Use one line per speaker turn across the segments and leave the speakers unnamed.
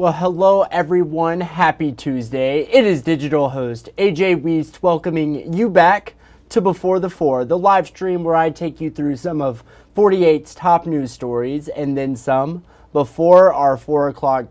Well, hello everyone. Happy Tuesday. It is digital host A.J. Wuest welcoming you back to Before the Four, the live stream where I take you through some of 48's top news stories and then some before our 4 o'clock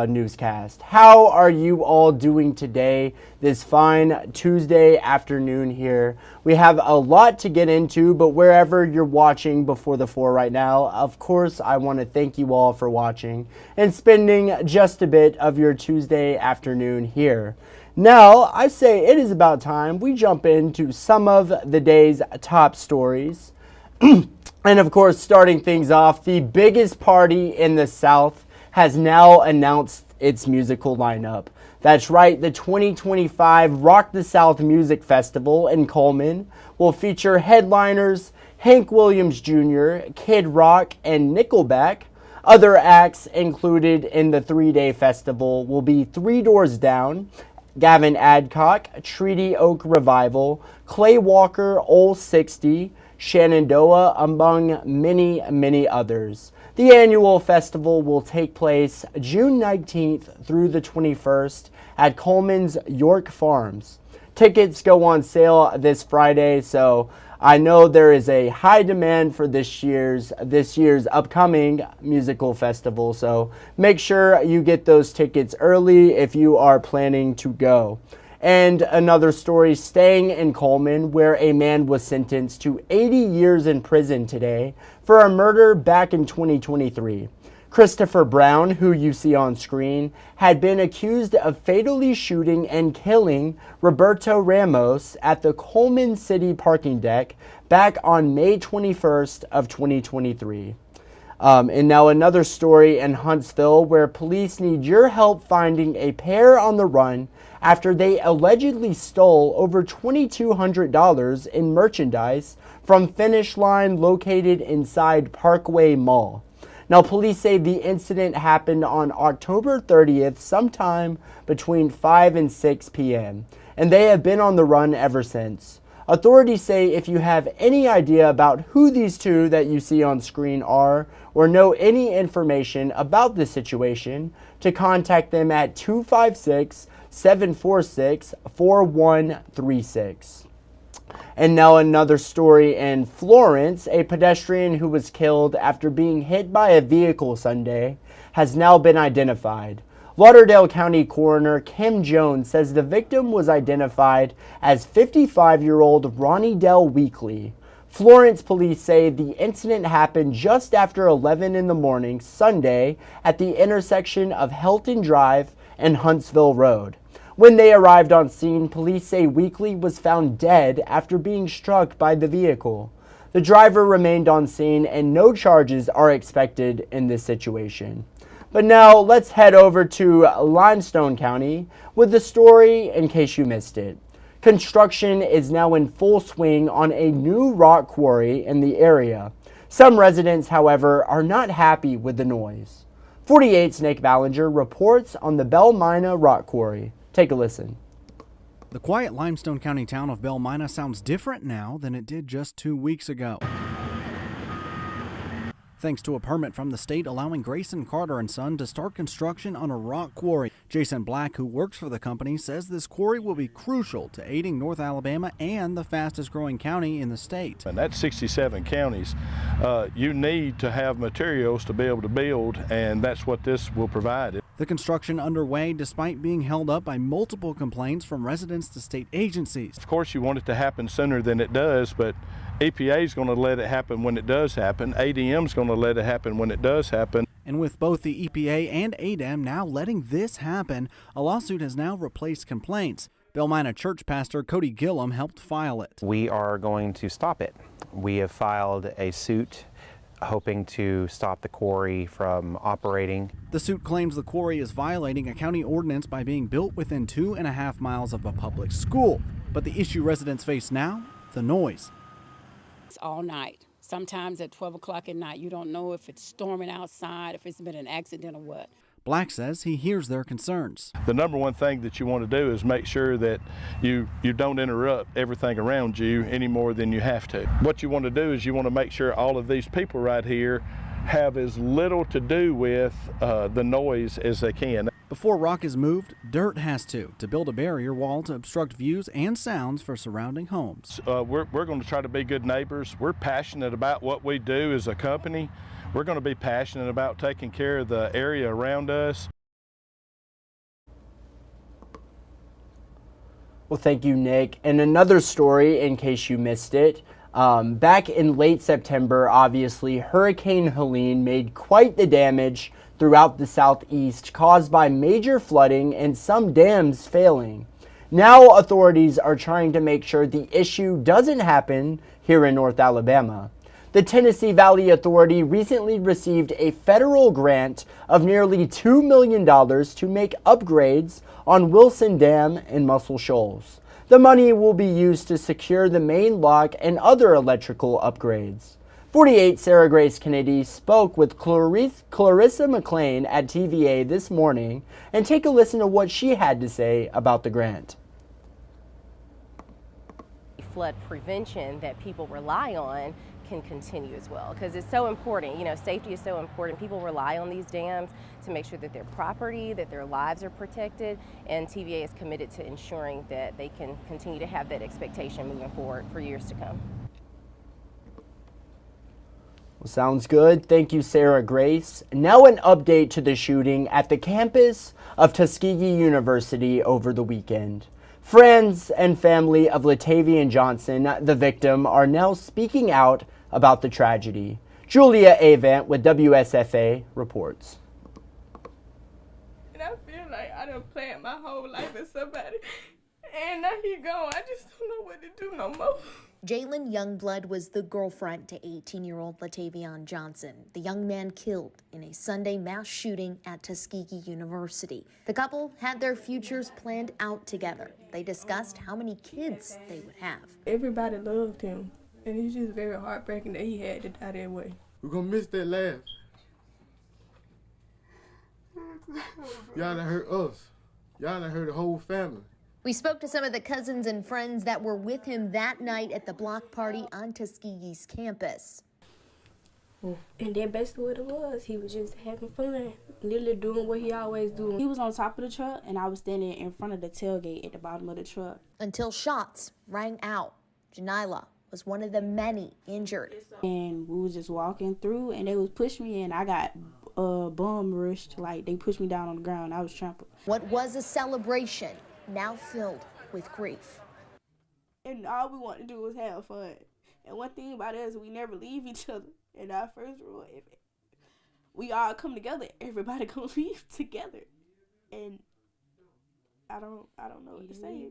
newscast. How are you all doing today, this fine Tuesday afternoon here? We have a lot to get into, but wherever you're watching Before the Four right now, of course, I want to thank you all for watching and spending just a bit of your Tuesday afternoon here. Now, I say it is about time we jump into some of the day's top stories. And of course, starting things off, the biggest party in the South has now announced its musical lineup. That's right, the 2025 Rock the South Music Festival in Coleman will feature headliners Hank Williams Jr., Kid Rock, and Nickelback. Other acts included in the three-day festival will be Three Doors Down, Gavin Adcock, Treaty Oak Revival, Clay Walker, Ol' 60, Shenandoah, among many, many others. The annual festival will take place June 19th through the 21st at Coleman's York Farms. Tickets go on sale this Friday, so I know there is a high demand for this year's upcoming musical festival, so make sure you get those tickets early if you are planning to go. And another story staying in Coleman, where a man was sentenced to 80 years in prison today for a murder back in 2023. Christopher Brown, who you see on screen, had been accused of fatally shooting and killing Roberto Ramos at the Coleman City parking deck back on May 21st of 2023. And now another story in Huntsville, where police need your help finding a pair on the run after they allegedly stole over $2,200 in merchandise from Finish Line located inside Parkway Mall. Now, police say the incident happened on October 30th, sometime between 5 and 6 p.m., and they have been on the run ever since. Authorities say if you have any idea about who these two that you see on screen are, or know any information about the situation, to contact them at 256-746-4136. And now another story in Florence. A pedestrian who was killed after being hit by a vehicle Sunday has now been identified. Lauderdale County Coroner Kim Jones says the victim was identified as 55-year-old Ronnie Dell Weekly. Florence police say the incident happened just after 11 in the morning Sunday at the intersection of Helton Drive and Huntsville Road. When they arrived on scene, police say Weekly was found dead after being struck by the vehicle. The driver remained on scene and no charges are expected in this situation. But now let's head over to Limestone County with the story in case you missed it. Construction is now in full swing on a new rock quarry in the area. Some residents, however, are not happy with the noise. 48's Nick Ballinger reports on the Bell Mina rock quarry. Take a listen.
The quiet Limestone County town of Bell Mina sounds different now than it did just 2 weeks ago, thanks to a permit from the state allowing Grayson Carter & Son to start construction on a rock quarry. Jason Black, who works for the company, says this quarry will be crucial to aiding North Alabama and the fastest growing county in the state.
And that's 67 counties. You need to have materials to be able to build, and that's what this will provide.
The construction underway despite being held up by multiple complaints from residents to state agencies.
Of course, you want it to happen sooner than it does, but EPA is going to let it happen when it does happen. ADM is going to let it happen when it does happen.
And with both the EPA and ADM now letting this happen, a lawsuit has now replaced complaints. Bell Mina church pastor Cody Gillum helped file it.
We are going to stop it. We have filed a suit hoping to stop the quarry from operating.
The suit claims the quarry is violating a county ordinance by being built within 2.5 miles of a public school. But the issue residents face now, the noise.
It's all night. Sometimes at 12 o'clock at night, you don't know if it's storming outside, if it's been an accident or what.
Black says he hears their concerns.
The number one thing that you want to do is make sure that you don't interrupt everything around you any more than you have to. What you want to do is you want to make sure all of these people right here have as little to do with the noise as they can.
Before rock is moved, dirt has to build a barrier wall to obstruct views and sounds for surrounding homes.
We're going to try to be good neighbors. We're passionate about what we do as a company. We're going to be passionate about taking care of the area around us.
Well, thank you, Nick. And another story, in case you missed it, back in late September, obviously, Hurricane Helene made quite the damage throughout the southeast, caused by major flooding and some dams failing. Now authorities are trying to make sure the issue doesn't happen here in North Alabama. The Tennessee Valley Authority recently received a federal grant of nearly $2 million to make upgrades on Wilson Dam in Muscle Shoals. The money will be used to secure the main lock and other electrical upgrades. 48 Sarah Grace Kennedy spoke with Clarissa McLean at TVA this morning, and take a listen to what she had to say about the grant.
Flood prevention that people rely on can continue as well, because it's so important. You know, safety is so important. People rely on these dams to make sure that their property, that their lives are protected, and TVA is committed to ensuring that they can continue to have that expectation moving forward for years to come.
Well, sounds good. Thank you, Sarah Grace. Now an update to the shooting at the campus of Tuskegee University over the weekend. Friends and family of Latavian Johnson, the victim, are now speaking out about the tragedy. Julia Avant with WSFA reports.
And I feel like I done planned my whole life with somebody, and now he gone. I just don't know what to do no more.
Jalen Youngblood was the girlfriend to 18-year-old Latavian Johnson, the young man killed in a Sunday mass shooting at Tuskegee University. The couple had their futures planned out together. They discussed how many kids they would have.
Everybody loved him, and it's just very heartbreaking that he had to die that way.
We're gonna miss that laugh. Y'all done hurt us. Y'all done hurt the whole family.
We spoke to some of the cousins and friends that were with him that night at the block party on Tuskegee's campus.
And that's basically what it was. He was just having fun, literally doing what he always do.
He was on top of the truck, and I was standing in front of the tailgate at the bottom of the truck.
Until shots rang out. Janila was one of the many injured.
And we was just walking through, and they was pushing me, and I got bum rushed. Like, they pushed me down on the ground. I was trampled.
What was a celebration now filled with grief.
And all we want to do is have fun. And one thing about us, we never leave each other. And our first rule, if we all come together, everybody gonna leave together. And I don't know what to say.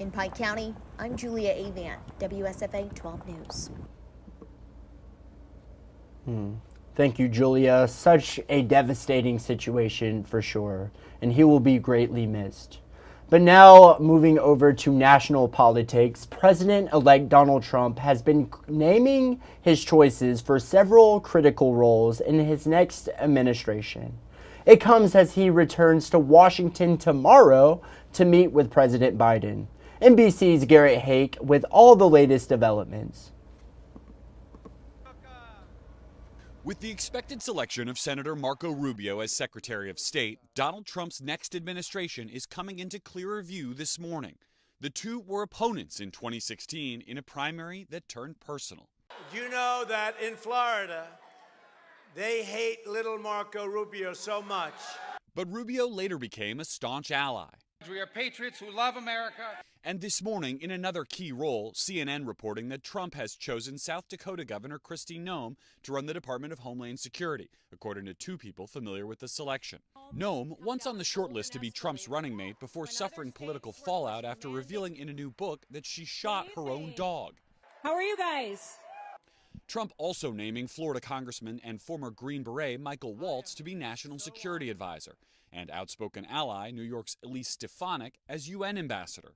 In Pike County, I'm Julia Avant, WSFA 12 News.
Thank you, Julia. Such a devastating situation for sure, and he will be greatly missed. But now, moving over to national politics, President-elect Donald Trump has been naming his choices for several critical roles in his next administration. It comes as he returns to Washington tomorrow to meet with President Biden. NBC's Garrett Hake with all the latest developments.
With the expected selection of Senator Marco Rubio as Secretary of State, Donald Trump's next administration is coming into clearer view this morning. The two were opponents in 2016 in a primary that turned personal.
You know that in Florida, they hate little Marco Rubio so much.
But Rubio later became a staunch ally.
We are patriots who love America.
And this morning, in another key role, CNN reporting that Trump has chosen South Dakota Governor Kristi Noem to run the Department of Homeland Security, according to two people familiar with the selection. Noem, once on the short list to be Trump's running mate before suffering political fallout after revealing in a new book that she shot her own dog.
How are you guys?
Trump also naming Florida Congressman and former Green Beret Michael Waltz to be National Security Advisor, and outspoken ally New York's Elise Stefanik as UN Ambassador.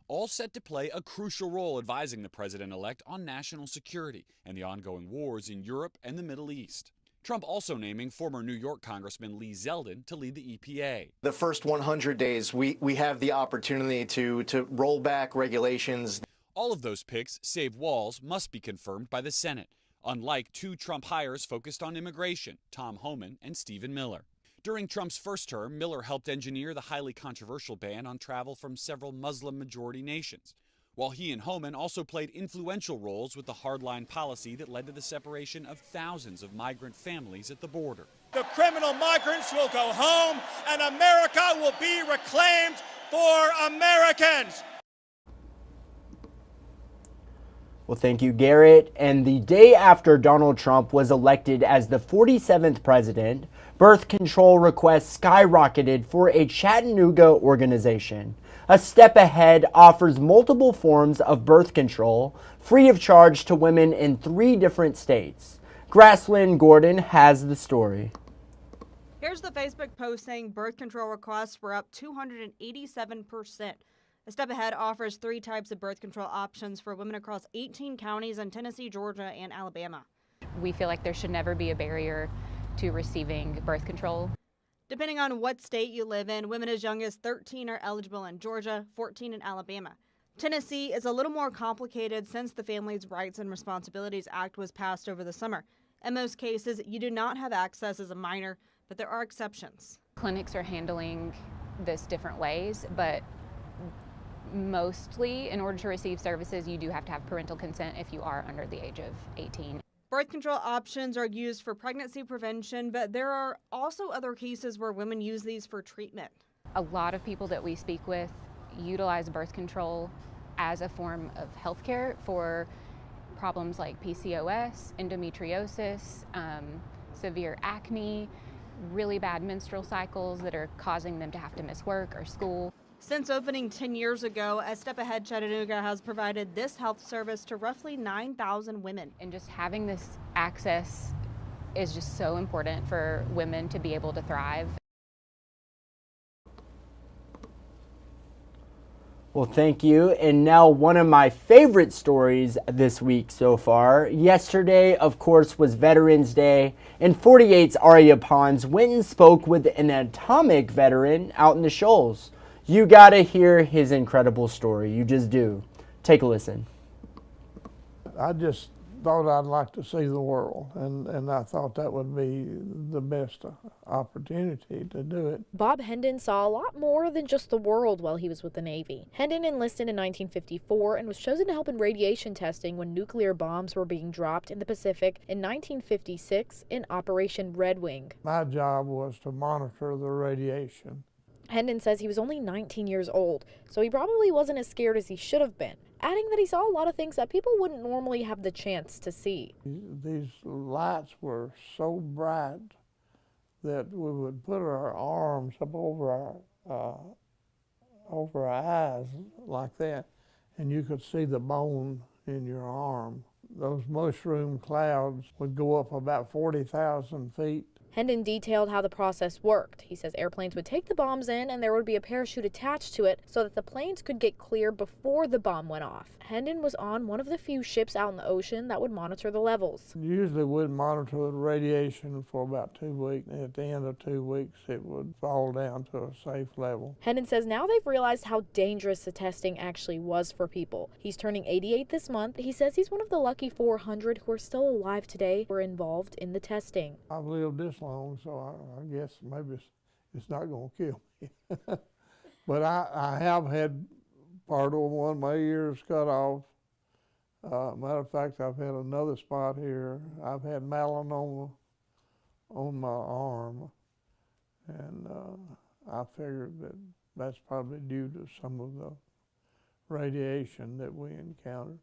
All set to play a crucial role advising the president-elect on national security and the ongoing wars in Europe and the Middle East. Trump also naming former New York Congressman Lee Zeldin to lead the EPA.
The first 100 days, we have the opportunity to roll back regulations.
All of those picks, save Walz, must be confirmed by the Senate, unlike two Trump hires focused on immigration, Tom Homan and Stephen Miller. During Trump's first term, Miller helped engineer the highly controversial ban on travel from several Muslim-majority nations, while he and Homan also played influential roles with the hardline policy that led to the separation of thousands of migrant families at the border.
The criminal migrants will go home, and America will be reclaimed for Americans.
Well, thank you, Garrett. And the day after Donald Trump was elected as the 47th president, birth control requests skyrocketed for a Chattanooga organization. A Step Ahead offers multiple forms of birth control free of charge to women in 3 different states. Grasslyn Gordon has the story.
Here's the Facebook post saying birth control requests were up 287%. A Step Ahead offers 3 types of birth control options for women across 18 counties in Tennessee, Georgia, and Alabama.
We feel like there should never be a barrier to receiving birth control.
Depending on what state you live in, women as young as 13 are eligible in Georgia, 14 in Alabama. Tennessee is a little more complicated since the Families' Rights and Responsibilities Act was passed over the summer. In most cases, you do not have access as a minor, but there are exceptions.
Clinics are handling this different ways, but mostly, in order to receive services, you do have to have parental consent if you are under the age of 18.
Birth control options are used for pregnancy prevention, but there are also other cases where women use these for treatment.
A lot of people that we speak with utilize birth control as a form of health care for problems like PCOS, endometriosis, severe acne, really bad menstrual cycles that are causing them to have to miss work or school.
Since opening 10 years ago, A Step Ahead Chattanooga has provided this health service to roughly 9,000 women.
And just having this access is just so important for women to be able to thrive.
Well, thank you. And now one of my favorite stories this week so far. Yesterday, of course, was Veterans Day, and 48's Aria Pons went and spoke with an atomic veteran out in the Shoals. You gotta hear his incredible story. You just do. Take a listen.
I just thought I'd like to see the world, and I thought that would be the best opportunity to do it.
Bob Hendon saw a lot more than just the world while he was with the Navy. Hendon enlisted in 1954 and was chosen to help in radiation testing when nuclear bombs were being dropped in the Pacific in 1956 in Operation Red Wing.
My job was to monitor the radiation.
Hendon says he was only 19 years old, so he probably wasn't as scared as he should have been, adding that he saw a lot of things that people wouldn't normally have the chance to see.
These lights were so bright that we would put our arms up over our eyes like that, and you could see the bone in your arm. Those mushroom clouds would go up about 40,000 feet.
Hendon detailed how the process worked. He says airplanes would take the bombs in and there would be a parachute attached to it so that the planes could get clear before the bomb went off. Hendon was on one of the few ships out in the ocean that would monitor the levels.
Usually we'd monitor the radiation for about 2 weeks. At the end of 2 weeks, it would fall down to a safe level.
Hendon says now they've realized how dangerous the testing actually was for people. He's turning 88 this month. He says he's one of the lucky 400 who are still alive today who were involved in the testing.
I've lived this long, so I guess maybe it's not going to kill me. But I have had part of one of my ears cut off. Matter of fact, I've had another spot here. I've had melanoma on my arm, and I figured that that's probably due to some of the radiation that we encountered.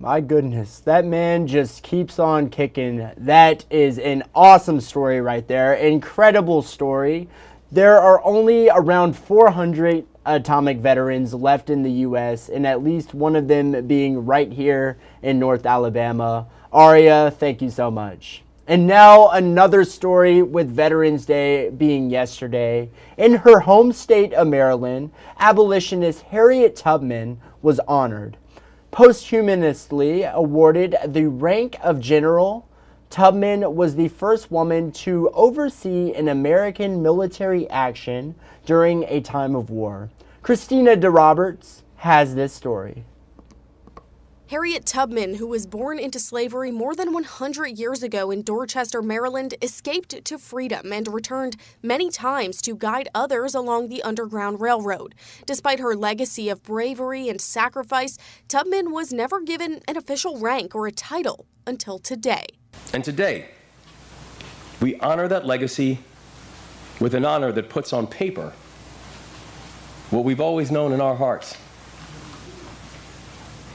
My goodness, that man just keeps on kicking. That is an awesome story right there. Incredible story. There are only around 400 atomic veterans left in the U.S., and at least one of them being right here in North Alabama. Aria, thank you so much. And now another story with Veterans Day being yesterday. In her home state of Maryland, abolitionist Harriet Tubman was honored. Posthumously awarded the rank of general, Tubman was the first woman to oversee an American military action during a time of war. Christina DeRoberts has this story.
Harriet Tubman, who was born into slavery more than 100 years ago in Dorchester, Maryland, escaped to freedom and returned many times to guide others along the Underground Railroad. Despite her legacy of bravery and sacrifice, Tubman was never given an official rank or a title until today.
And today, we honor that legacy with an honor that puts on paper what we've always known in our hearts,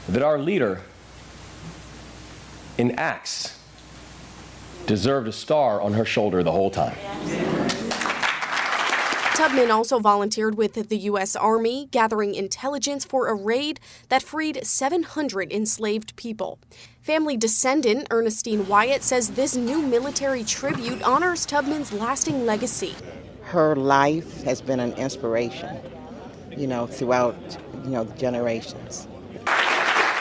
that our leader in acts deserved a star on her shoulder the whole time.
Tubman also volunteered with the U.S. Army, gathering intelligence for a raid that freed 700 enslaved people. Family descendant Ernestine Wyatt says this new military tribute honors Tubman's lasting legacy.
Her life has been an inspiration, throughout, the generations.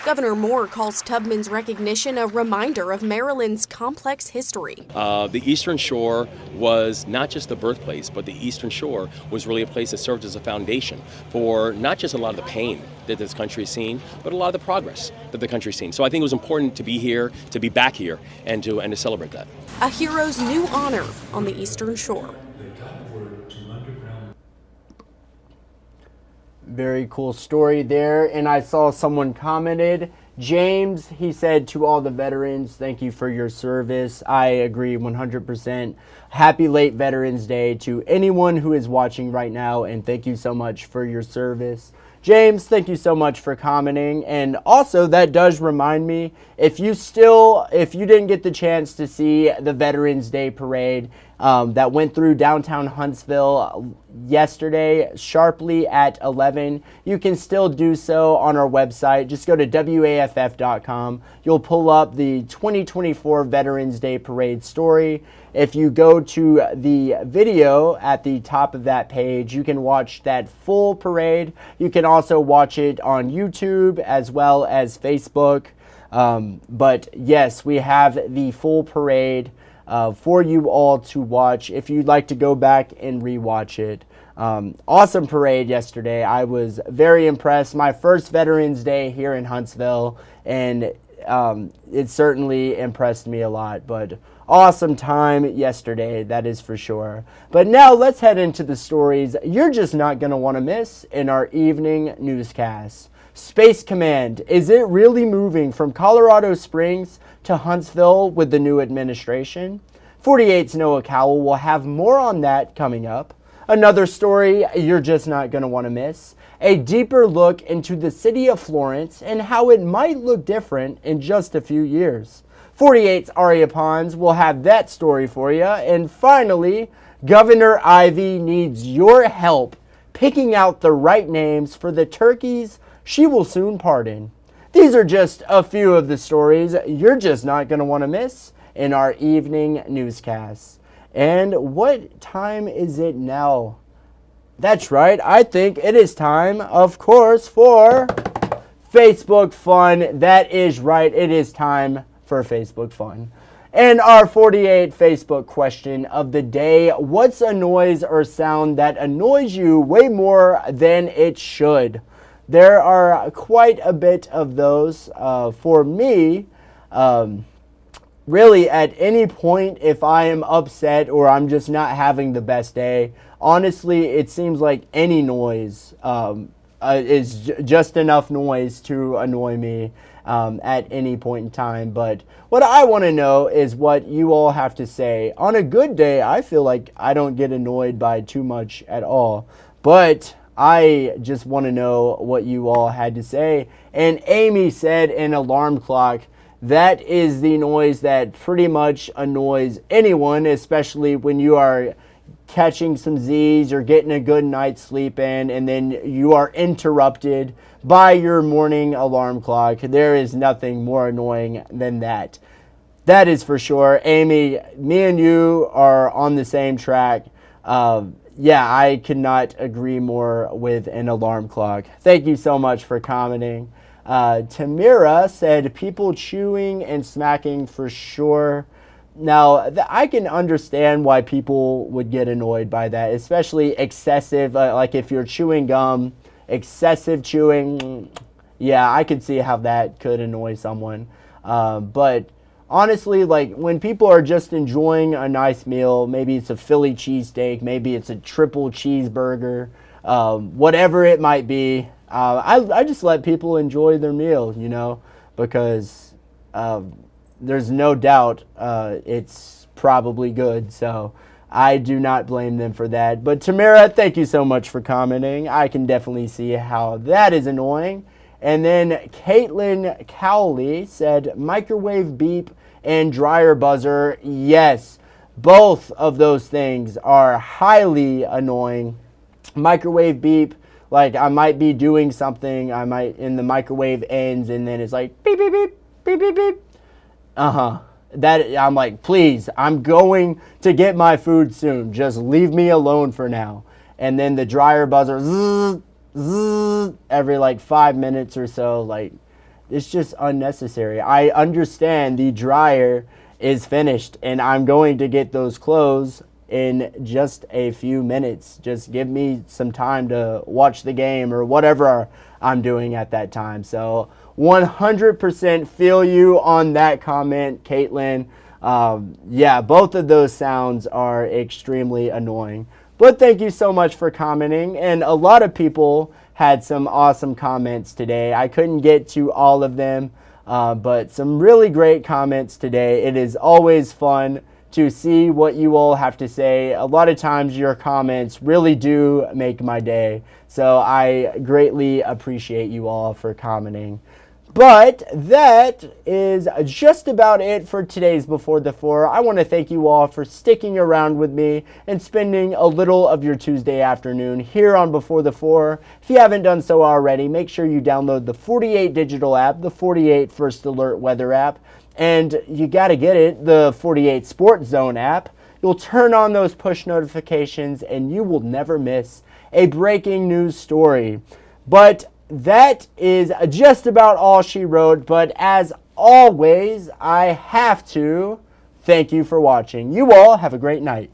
Governor Moore calls Tubman's recognition a reminder of Maryland's complex history.
The Eastern Shore was not just the birthplace, but the Eastern Shore was really a place that served as a foundation for not just a lot of the pain that this country has seen, but a lot of the progress that the country's seen. So I think it was important to be here, to be back here, and to celebrate that.
A hero's new honor on the Eastern Shore.
Very cool story there. And I saw someone commented, James, he said, to all the veterans, thank you for your service. I agree 100%. Happy late Veterans Day to anyone who is watching right now, and thank you so much for your service. James, thank you so much for commenting. And also, that does remind me, if you didn't get the chance to see the Veterans Day parade that went through downtown Huntsville yesterday, sharply at 11, you can still do so on our website. Just go to WAFF.com. You'll pull up the 2024 Veterans Day parade story. If you go to the video at the top of that page, you can watch that full parade. You can also watch it on YouTube as well as Facebook. But yes, we have the full parade for you all to watch if you'd like to go back and rewatch it. Awesome parade yesterday. I was very impressed. My first Veterans Day here in Huntsville, and it certainly impressed me a lot. But awesome time yesterday, that is for sure. But now let's head into the stories you're just not going to want to miss in our evening newscast. Space Command, is it really moving from Colorado Springs to Huntsville with the new administration? 48's Noah Cowell will have more on that coming up. Another story you're just not going to want to miss. A deeper look into the city of Florence and how it might look different in just a few years. 48's Aria Pons will have that story for you. And finally, Governor Ivey needs your help picking out the right names for the turkeys she will soon pardon. These are just a few of the stories you're just not going to want to miss in our evening newscasts. And what time is it now? That's right, I think it is time, of course, for Facebook Fun. That is right, it is time for Facebook Fun. And our 48 Facebook question of the day: what's a noise or sound that annoys you way more than it should? There are quite a bit of those. For me, really at any point, if I am upset or I'm just not having the best day, honestly, it seems like any noise is just enough noise to annoy me at any point in time. But what I want to know is what you all have to say. On a good day, I feel like I don't get annoyed by too much at all. But I just want to know what you all had to say. And Amy said an alarm clock. That is the noise that pretty much annoys anyone, especially when you are catching some Z's or getting a good night's sleep in, and then you are interrupted by your morning alarm clock. There is nothing more annoying than that. That is for sure. Amy, me and you are on the same track. Yeah, I cannot agree more with an alarm clock. Thank you so much for commenting. Tamira said people chewing and smacking for sure. Now, I can understand why people would get annoyed by that, especially excessive, like if you're chewing gum, excessive chewing, yeah, I could see how that could annoy someone. But honestly, like when people are just enjoying a nice meal, maybe it's a Philly cheesesteak, maybe it's a triple cheeseburger, whatever it might be, I just let people enjoy their meal, you know, because there's no doubt it's probably good. So I do not blame them for that. But Tamara, thank you so much for commenting. I can definitely see how that is annoying. And then Caitlin Cowley said, microwave beep and dryer buzzer. Yes, both of those things are highly annoying. Microwave beep, like I might be doing something, and the microwave ends and then it's like beep, beep, beep, beep, beep, beep. That I'm like, please, I'm going to get my food soon. Just leave me alone for now. And then the dryer buzzer, zzz, zzz, every like 5 minutes or so. Like, it's just unnecessary. I understand the dryer is finished and I'm going to get those clothes in just a few minutes. Just give me some time to watch the game or whatever I'm doing at that time. So 100% feel you on that comment, Caitlin. Yeah, both of those sounds are extremely annoying. But thank you so much for commenting. And a lot of people had some awesome comments today. I couldn't get to all of them, but some really great comments today. It is always fun to see what you all have to say. A lot of times your comments really do make my day. So I greatly appreciate you all for commenting. But that is just about it for today's Before the Four. I want to thank you all for sticking around with me and spending a little of your Tuesday afternoon here on Before the Four. If you haven't done so already, make sure you download the 48 digital app, the 48 First Alert Weather app, and you got to get it, the 48 Sports Zone app. You'll turn on those push notifications and you will never miss a breaking news story. But that is just about all she wrote, but as always, I have to thank you for watching. You all have a great night.